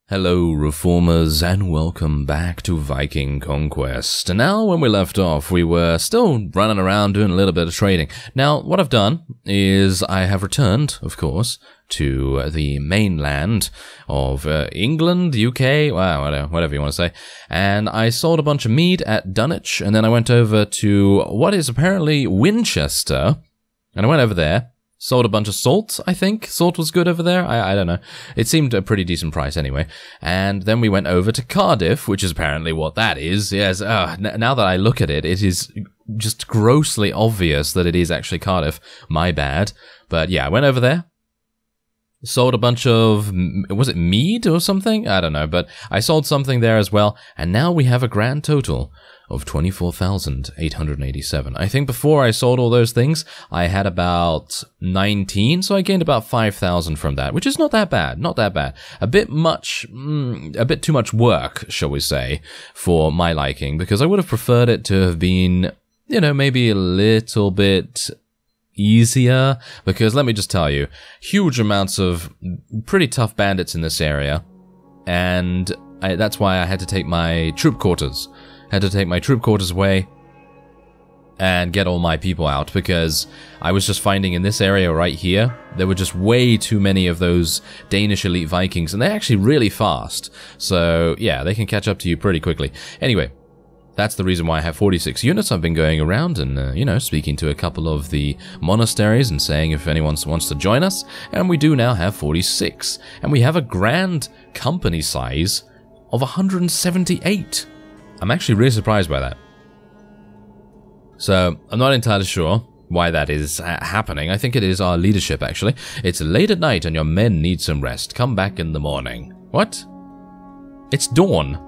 Hello reformers and welcome back to Viking Conquest. And now when we left off we were still running around doing a little bit of trading. Now what I've done is I have returned, of course, to the mainland of England, UK, well, whatever you want to say. And I sold a bunch of mead at Dunwich, and then I went over to what is apparently Winchester, and I went over there. Sold a bunch of salt, I think. Salt was good over there. I don't know. It seemed a pretty decent price anyway. And then we went over to Cardiff, which is apparently what that is. Yes, now that I look at it, it is just grossly obvious that it is actually Cardiff. My bad. But yeah, I went over there. Sold a bunch of, was it mead or something? I don't know, but I sold something there as well. And now we have a grand total of 24,887. I think before I sold all those things, I had about 19, so I gained about 5,000 from that, which is not that bad, not that bad. A bit too much work, shall we say, for my liking, because I would have preferred it to have been, you know, maybe a little bit easier, because let me just tell you, huge amounts of pretty tough bandits in this area, and that's why I had to take my troop quarters. Had to take my troop quarters away and get all my people out, because I was just finding in this area right here, there were just way too many of those Danish elite Vikings, and they're actually really fast. So yeah, they can catch up to you pretty quickly. Anyway, that's the reason why I have 46 units. I've been going around and, you know, speaking to a couple of the monasteries and saying if anyone wants to join us, and we do now have 46. And we have a grand company size of 178. I'm actually really surprised by that. So, I'm not entirely sure why that is happening. I think it is our leadership, actually. It's late at night and your men need some rest. Come back in the morning. What? It's dawn.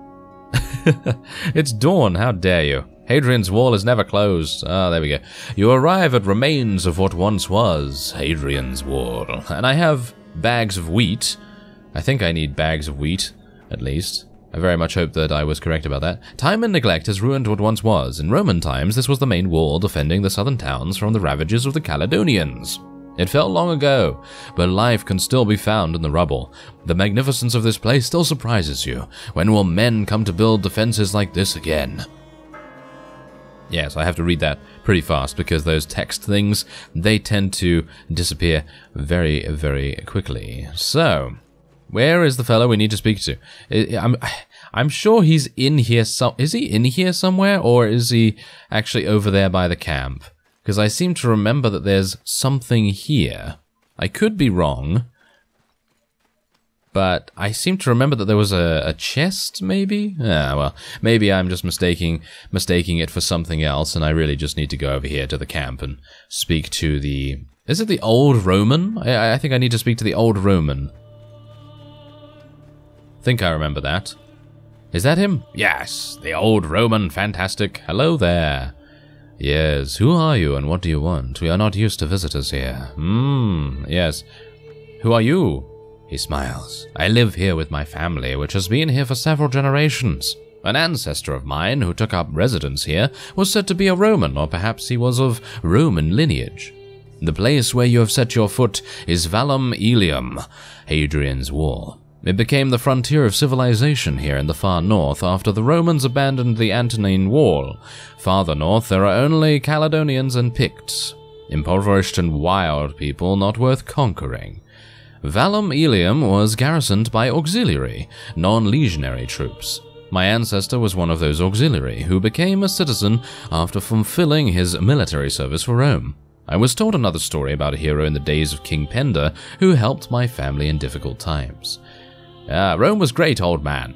It's dawn, how dare you. Hadrian's wall is never closed. Ah, there we go. You arrive at remains of what once was Hadrian's wall. And I have bags of wheat. I think I need bags of wheat, at least. I very much hope that I was correct about that. Time and neglect has ruined what once was. In Roman times, this was the main wall defending the southern towns from the ravages of the Caledonians. It fell long ago, but life can still be found in the rubble. The magnificence of this place still surprises you. When will men come to build defenses like this again? Yes, I have to read that pretty fast, because those text things, they tend to disappear very, very quickly. So, where is the fellow we need to speak to? I'm sure he's in here. Is he in here somewhere, or is he actually over there by the camp? Because I seem to remember that there's something here. I could be wrong, but I seem to remember that there was a chest, maybe? Ah, well, maybe I'm just mistaking it for something else, and I really just need to go over here to the camp and speak to the... Is it the old Roman? I think I need to speak to the old Roman. Think I remember that. Is that him? Yes, the old Roman, fantastic. Hello there. Yes, who are you and what do you want? We are not used to visitors here. Yes. Who are you? He smiles. I live here with my family, which has been here for several generations. An ancestor of mine who took up residence here was said to be a Roman, or perhaps he was of Roman lineage. The place where you have set your foot is Valum Ilium, Hadrian's wall. It became the frontier of civilization here in the far north after the Romans abandoned the Antonine Wall. Farther north there are only Caledonians and Picts, impoverished and wild people not worth conquering. Valum Ilium was garrisoned by auxiliary, non-legionary troops. My ancestor was one of those auxiliary who became a citizen after fulfilling his military service for Rome. I was told another story about a hero in the days of King Penda who helped my family in difficult times. Rome was great, old man.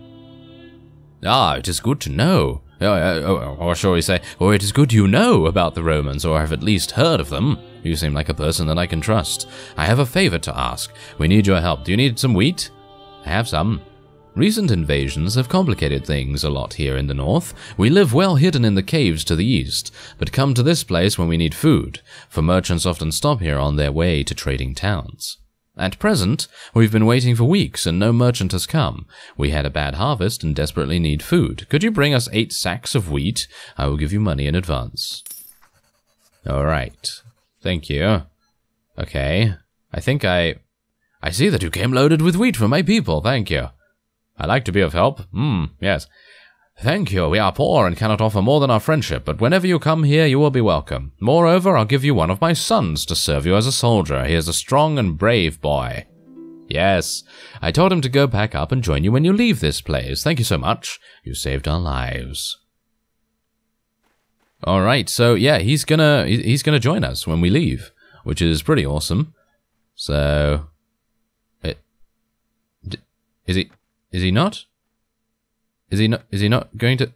It is good to know. Or shall we say, it is good you know about the Romans, or have at least heard of them. You seem like a person that I can trust. I have a favor to ask. We need your help. Do you need some wheat? I have some. Recent invasions have complicated things a lot here in the north. We live well hidden in the caves to the east, but come to this place when we need food, for merchants often stop here on their way to trading towns. At present, we've been waiting for weeks and no merchant has come. We had a bad harvest and desperately need food. Could you bring us 8 sacks of wheat? I will give you money in advance. Alright. Thank you. Okay. I think I see that you came loaded with wheat for my people. Thank you. I'd like to be of help. Yes. Thank you. We are poor and cannot offer more than our friendship, but whenever you come here, you will be welcome. Moreover, I'll give you one of my sons to serve you as a soldier. He is a strong and brave boy. Yes. I told him to go back up and join you when you leave this place. Thank you so much. You saved our lives. Alright, so yeah, he's gonna join us when we leave, which is pretty awesome. So... Is he not? Is he not going to...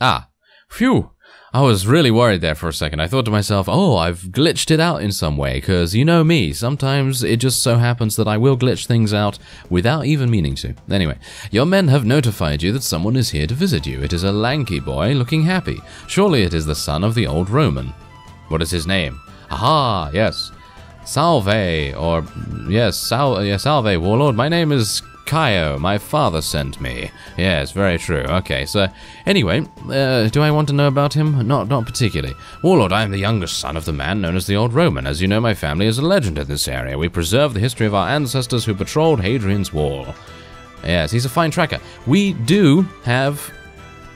Ah, phew! I was really worried there for a second. I thought to myself, oh, I've glitched it out in some way, because you know me, sometimes it just so happens that I will glitch things out without even meaning to. Anyway, your men have notified you that someone is here to visit you. It is a lanky boy looking happy. Surely it is the son of the old Roman. What is his name? Aha, yes. Salve, or yes, Salve, warlord. My name is Kaio. My father sent me. Yes, very true. Okay, so anyway, do I want to know about him? Not particularly. Warlord, I am the youngest son of the man known as the Old Roman. As you know, my family is a legend in this area. We preserve the history of our ancestors who patrolled Hadrian's wall. Yes, he's a fine tracker. We do have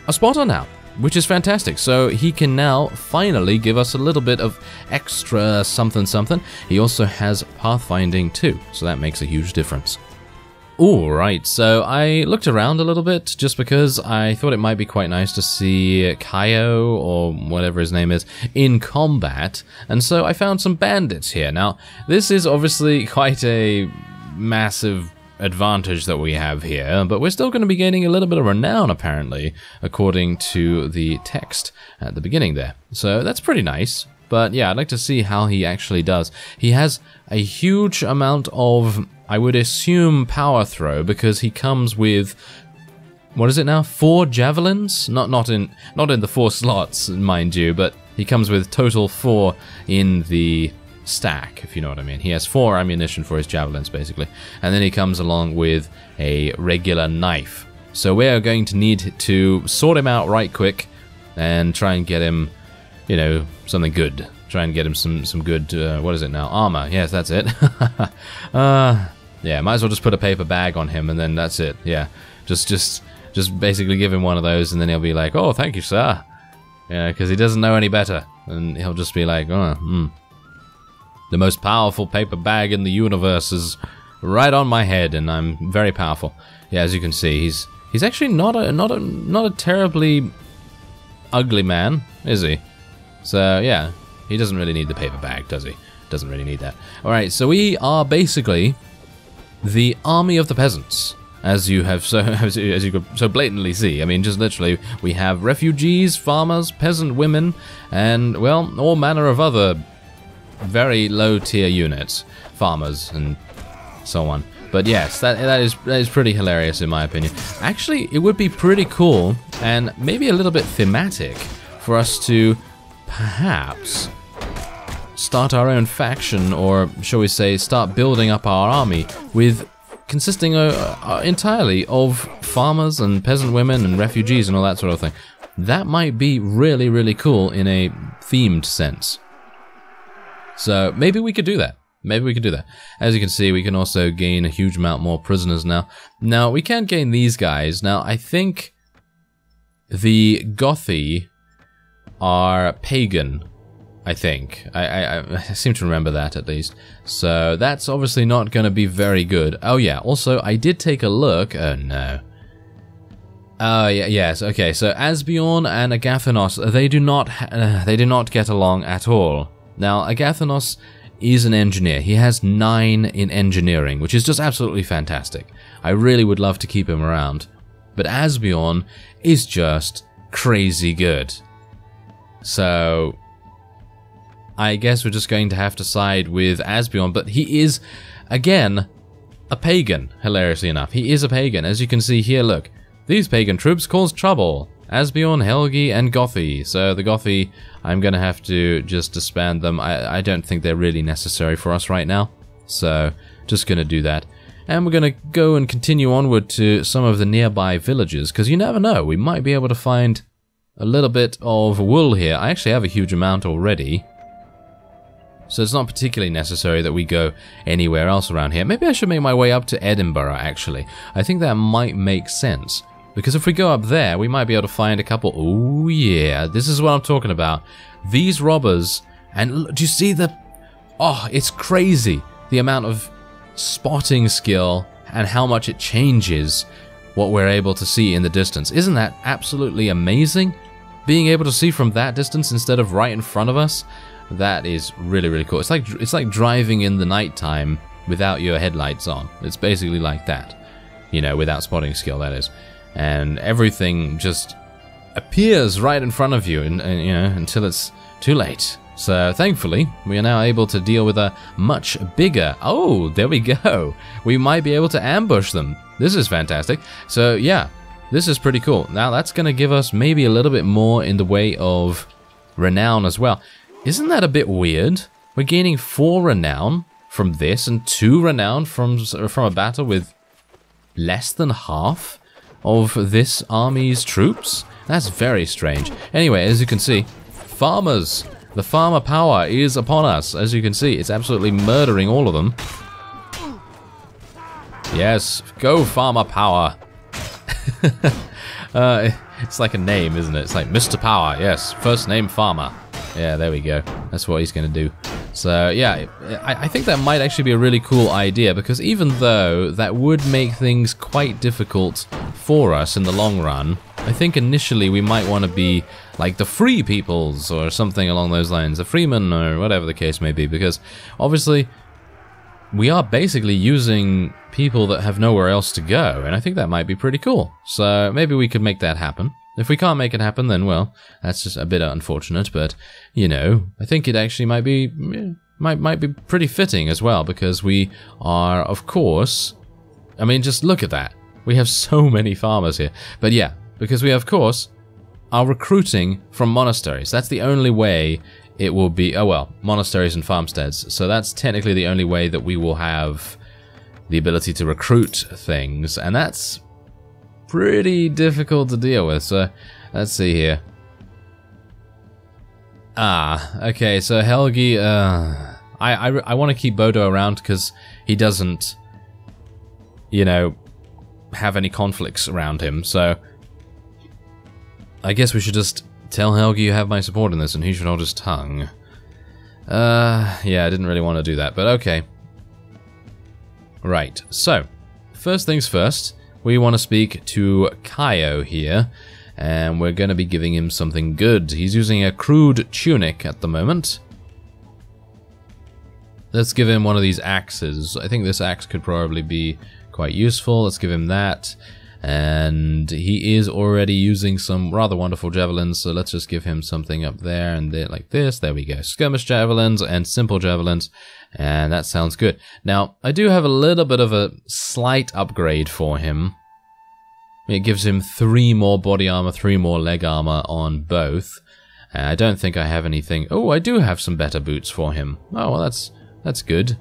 a spotter now, which is fantastic. So he can now finally give us a little bit of extra something. He also has pathfinding too, so that makes a huge difference. Alright, so I looked around a little bit just because I thought it might be quite nice to see Kaio, or whatever his name is, in combat, and so I found some bandits here. Now, this is obviously quite a massive advantage that we have here, but we're still going to be gaining a little bit of renown, apparently, according to the text at the beginning there. So that's pretty nice. But yeah, I'd like to see how he actually does. He has a huge amount of, I would assume, power throw, because he comes with, what is it now? 4 javelins? Not in the 4 slots, mind you, but he comes with total 4 in the stack, if you know what I mean. He has 4 ammunition for his javelins, basically. And then he comes along with a regular knife. So we're going to need to sort him out right quick and try and get him, you know, something good. Try and get him some good, what is it now? Armor. Yes, that's it. Yeah, might as well just put a paper bag on him and then that's it. Yeah, just basically give him one of those and then he'll be like, oh, thank you, sir. Yeah, because he doesn't know any better. And he'll just be like, oh, the most powerful paper bag in the universe is right on my head, and I'm very powerful. Yeah, as you can see, he's actually not a terribly ugly man, is he? So yeah, he doesn't really need the paper bag, does he? Doesn't really need that. All right, so we are basically the army of the peasants, as you have as you could so blatantly see. I mean, just literally, we have refugees, farmers, peasant women, and well, all manner of other very low tier units, farmers and so on. But yes, that is pretty hilarious in my opinion. Actually, it would be pretty cool and maybe a little bit thematic for us to perhaps start our own faction, or shall we say start building up our army with consisting entirely of farmers and peasant women and refugees and all that sort of thing. That might be really, really cool in a themed sense. So maybe we could do that. Maybe we could do that. As you can see, we can also gain a huge amount more prisoners now. Now, we can't gain these guys. Now, I think the Gothi are pagan, I think. I seem to remember that, at least. So that's obviously not going to be very good. Oh, yeah. Also, I did take a look. Oh, no. Oh, yeah, yes. Okay, so Asbjorn and Agathanos, they do not get along at all. Now, Agathanos is an engineer. He has 9 in engineering, which is just absolutely fantastic. I really would love to keep him around. But Asbjorn is just crazy good. So I guess we're just going to have to side with Asbjorn, but he is, again, a pagan, hilariously enough. He is a pagan. As you can see here, look. These pagan troops cause trouble. Asbjorn, Helgi, and Gothi. So the Gothi, I'm going to have to just disband them. I don't think they're really necessary for us right now. So just going to do that. And we're going to go and continue onward to some of the nearby villages, because you never know. We might be able to find a little bit of wool here. I actually have a huge amount already. So it's not particularly necessary that we go anywhere else around here. Maybe I should make my way up to Edinburgh, actually. I think that might make sense. Because if we go up there, we might be able to find a couple... Oh, yeah. This is what I'm talking about. These robbers... And do you see the... Oh, it's crazy. The amount of spotting skill and how much it changes what we're able to see in the distance. Isn't that absolutely amazing? Being able to see from that distance instead of right in front of us... That is really, really cool. It's like driving in the nighttime without your headlights on. It's basically like that. You know, without spotting skill, that is. And everything just appears right in front of you, and you know, until it's too late. So, thankfully, we are now able to deal with a much bigger... Oh, there we go. We might be able to ambush them. This is fantastic. So, yeah, this is pretty cool. Now, that's going to give us maybe a little bit more in the way of renown as well. Isn't that a bit weird? We're gaining 4 renown from this and 2 renown from a battle with less than half of this army's troops? That's very strange. Anyway, as you can see, farmers. The farmer power is upon us. As you can see, it's absolutely murdering all of them. Yes, go farmer power. It's like a name, isn't it? It's like Mr. Power. Yes, first name farmer. Yeah, there we go. That's what he's going to do. So, yeah, I think that might actually be a really cool idea, because even though that would make things quite difficult for us in the long run, I think initially we might want to be like the free peoples or something along those lines, the freemen or whatever the case may be, because obviously we are basically using people that have nowhere else to go, and I think that might be pretty cool. So maybe we could make that happen. If we can't make it happen, then, well, that's just a bit unfortunate, but, you know, I think it actually might be pretty fitting as well, because we are, of course, I mean, just look at that. We have so many farmers here. But yeah, because we, of course, are recruiting from monasteries. That's the only way it will be, oh well, monasteries and farmsteads. So that's technically the only way that we will have the ability to recruit things, and that's pretty difficult to deal with. So let's see here. Okay, so Helgi, I want to keep Bodo around because he doesn't, you know, have any conflicts around him. So I guess we should just tell Helgi you have my support in this, and he should hold his tongue. Yeah, I didn't really want to do that, but okay. Right, so first things first. We want to speak to Kaio here, and we're going to be giving him something good. He's using a crude tunic at the moment. Let's give him one of these axes. I think this axe could probably be quite useful. Let's give him that. And he is already using some rather wonderful javelins, so let's just give him something up there and there like this. There we go. Skirmish javelins and simple javelins, and that sounds good. Now, I do have a little bit of a slight upgrade for him. It gives him 3 more body armor, 3 more leg armor on both. I don't think I have anything. Oh, I do have some better boots for him. Oh, well, that's good.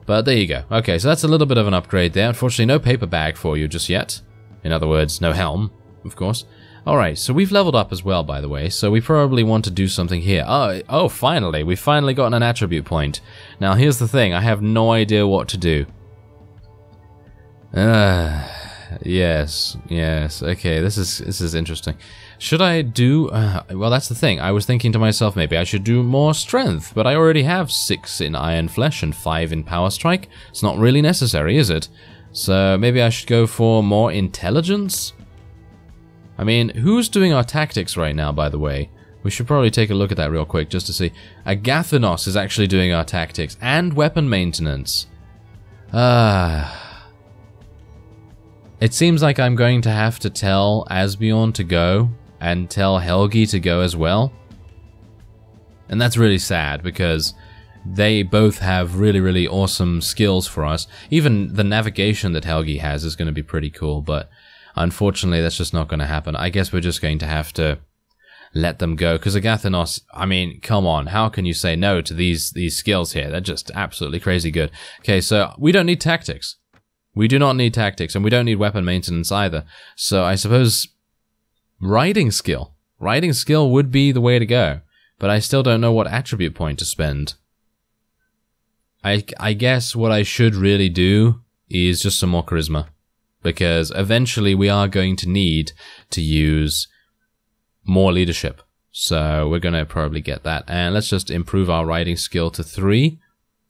But there you go. Okay, so that's a little bit of an upgrade there. Unfortunately, no paper bag for you just yet. In other words, no helm, of course. Alright, so we've leveled up as well, by the way, so we probably want to do something here. Oh, finally! We've finally gotten an attribute point. Now, here's the thing. I have no idea what to do. Yes. Okay, this is interesting. Should I do... well, that's the thing. I was thinking to myself, maybe I should do more strength, but I already have 6 in Iron Flesh and 5 in Power Strike. It's not really necessary, is it? So maybe I should go for more intelligence? I mean, who's doing our tactics right now, by the way? We should probably take a look at that real quick, just to see. Agathanos is actually doing our tactics and weapon maintenance. It seems like I'm going to have to tell Asbjorn to go, and tell Helgi to go as well. And that's really sad, because they both have really, really awesome skills for us. Even the navigation that Helgi has is going to be pretty cool, but unfortunately that's just not going to happen. I guess we're just going to have to let them go, because Agathanos, I mean, come on, how can you say no to these skills here? They're just absolutely crazy good. Okay, so we don't need tactics. We do not need tactics, and we don't need weapon maintenance either. So I suppose riding skill. Riding skill would be the way to go, but I still don't know what attribute point to spend. I guess what I should really do is just some more charisma. Because eventually we are going to need to use more leadership. So we're going to probably get that. And let's just improve our riding skill to 3.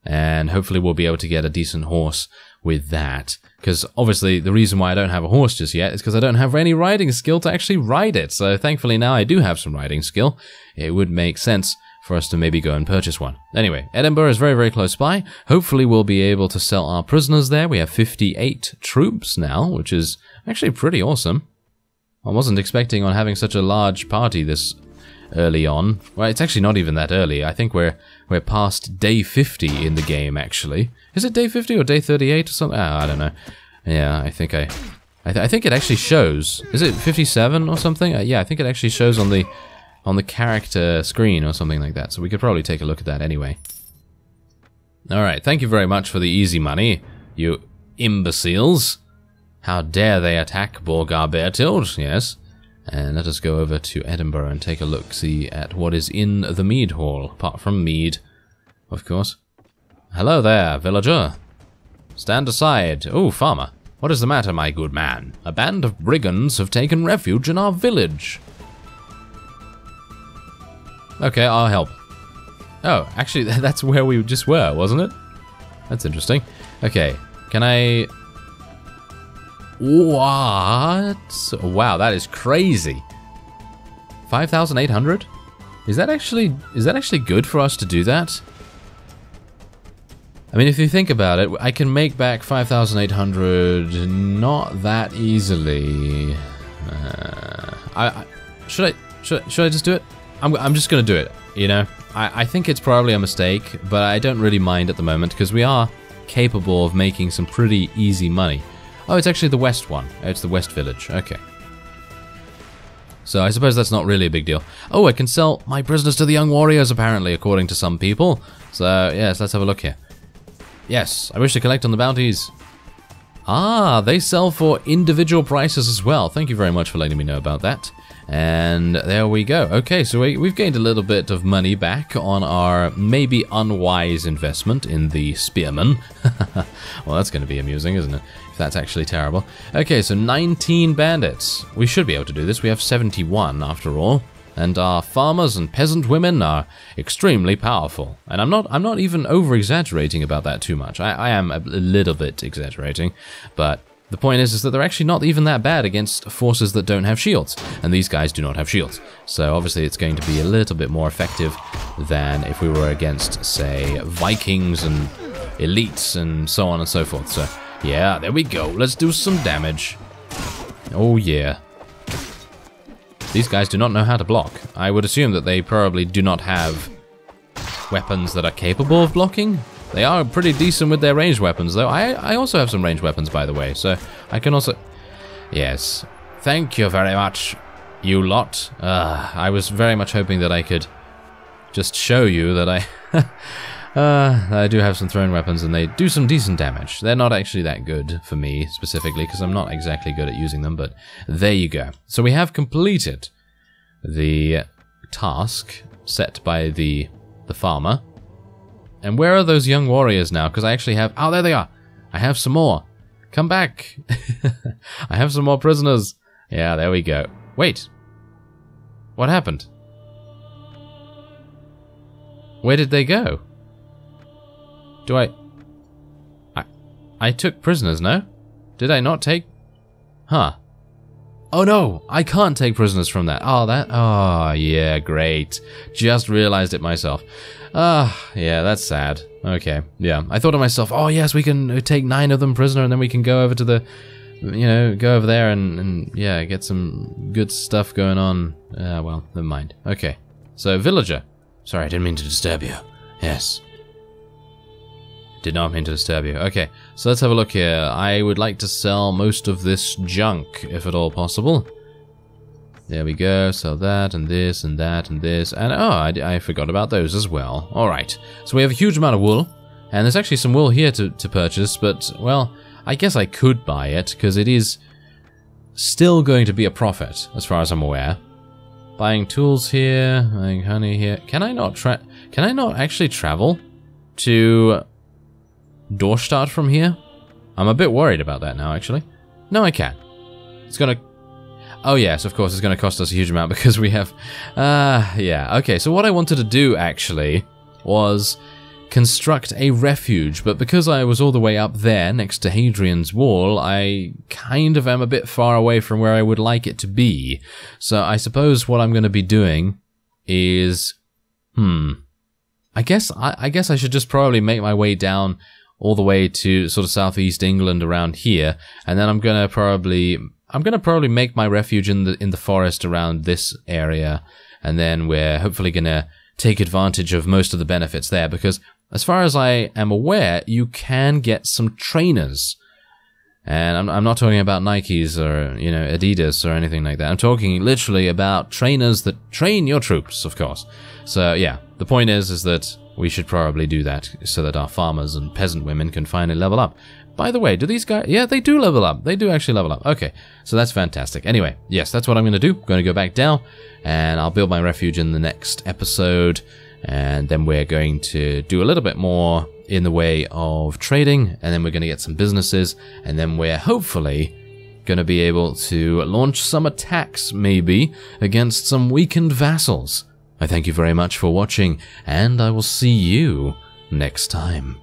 And hopefully we'll be able to get a decent horse with that. Because obviously the reason why I don't have a horse just yet is because I don't have any riding skill to actually ride it. So thankfully now I do have some riding skill. It would make sense for us to maybe go and purchase one. Anyway, Edinburgh is very, very close by. Hopefully we'll be able to sell our prisoners there. We have 58 troops now, which is actually pretty awesome. I wasn't expecting on having such a large party this early on. Well, it's actually not even that early. I think we're past day 50 in the game, actually. Is it day 50 or day 38 or something? I don't know. Yeah, I think it actually shows. Is it 57 or something? Yeah, I think it actually shows on the character screen or something like that. So we could probably take a look at that anyway. Alright, thank you very much for the easy money, you imbeciles. How dare they attack Borgar Bertild? Yes. And let us go over to Edinburgh and take a look-see at what is in the mead hall, apart from mead, of course. Hello there, villager. Stand aside. Oh, farmer. What is the matter, my good man? A band of brigands have taken refuge in our village. Okay, I'll help. Oh, actually, that's where we just were, wasn't it? That's interesting. Okay, can I... What? Wow, that is crazy. 5,800? Is that actually good for us to do that? I mean, if you think about it, I can make back 5,800 not that easily. Should I just do it? I'm just gonna do it, you know? I think it's probably a mistake, but I don't really mind at the moment because we are capable of making some pretty easy money. Oh, it's actually the west one. It's the west village. Okay. So I suppose that's not really a big deal. Oh, I can sell my prisoners to the young warriors, apparently, according to some people. So, yes, let's have a look here. Yes, I wish to collect on the bounties. Ah, they sell for individual prices as well. Thank you very much for letting me know about that. And there we go. Okay, so we've gained a little bit of money back on our maybe unwise investment in the spearmen. Well, that's going to be amusing, isn't it? If that's actually terrible. Okay, so 19 bandits. We should be able to do this. We have 71 after all. And our farmers and peasant women are extremely powerful. And I'm not even over-exaggerating about that too much. I am a little bit exaggerating, but the point is that they're actually not even that bad against forces that don't have shields. And these guys do not have shields. So obviously it's going to be a little bit more effective than if we were against, say, Vikings and elites and so on and so forth. So yeah, there we go. Let's do some damage. Oh yeah. These guys do not know how to block. I would assume that they probably do not have weapons that are capable of blocking. They are pretty decent with their ranged weapons, though. I also have some ranged weapons, by the way, so I can also... Yes. Thank you very much, you lot. I was very much hoping that I could just show you that I do have some thrown weapons, and they do some decent damage. They're not actually that good for me, specifically, because I'm not exactly good at using them, but there you go. So we have completed the task set by the farmer. And where are those young warriors now? Because I actually have... Oh, there they are! I have some more. Come back! I have some more prisoners. Yeah, there we go. Wait. What happened? Where did they go? Do I took prisoners, no? Did I not take... Huh. Oh no! I can't take prisoners from that. Oh, yeah, great. Just realized it myself. Yeah, that's sad. Okay, yeah. I thought to myself, oh yes, we can take 9 of them prisoner and then we can go over to the... You know, go over there and yeah, get some good stuff going on. Well, never mind. Okay. So, villager. Sorry, I didn't mean to disturb you. Yes. Did not mean to disturb you. Okay, so let's have a look here. I would like to sell most of this junk, if at all possible. There we go, sell that, and this, and that, and this, and oh, I forgot about those as well. Alright, so we have a huge amount of wool, and there's actually some wool here to purchase, but, well, I guess I could buy it, because it is still going to be a profit, as far as I'm aware. Buying tools here, buying honey here. Can I not actually travel to Dorstadt from here? I'm a bit worried about that now, actually. No, I can. It's gonna... Oh, yes, of course, it's gonna cost us a huge amount because we have... yeah. Okay, so what I wanted to do, actually, was construct a refuge, but because I was all the way up there next to Hadrian's wall, I kind of am a bit far away from where I would like it to be. So I suppose what I'm going to be doing is... I guess I should just probably make my way down all the way to sort of southeast England around here, and then I'm gonna probably make my refuge in the forest around this area, and then we're hopefully gonna take advantage of most of the benefits there, because as far as I am aware, you can get some trainers. And I'm not talking about Nikes or, you know, Adidas or anything like that. I'm talking literally about trainers that train your troops, of course. So, yeah, the point is that we should probably do that so that our farmers and peasant women can finally level up. By the way, do these guys... Yeah, they do level up. They do actually level up. Okay, so that's fantastic. Anyway, yes, that's what I'm going to do. I'm going to go back down, and I'll build my refuge in the next episode. And then we're going to do a little bit more in the way of trading, and then we're going to get some businesses, and then we're hopefully going to be able to launch some attacks, maybe, against some weakened vassals. I thank you very much for watching, and I will see you next time.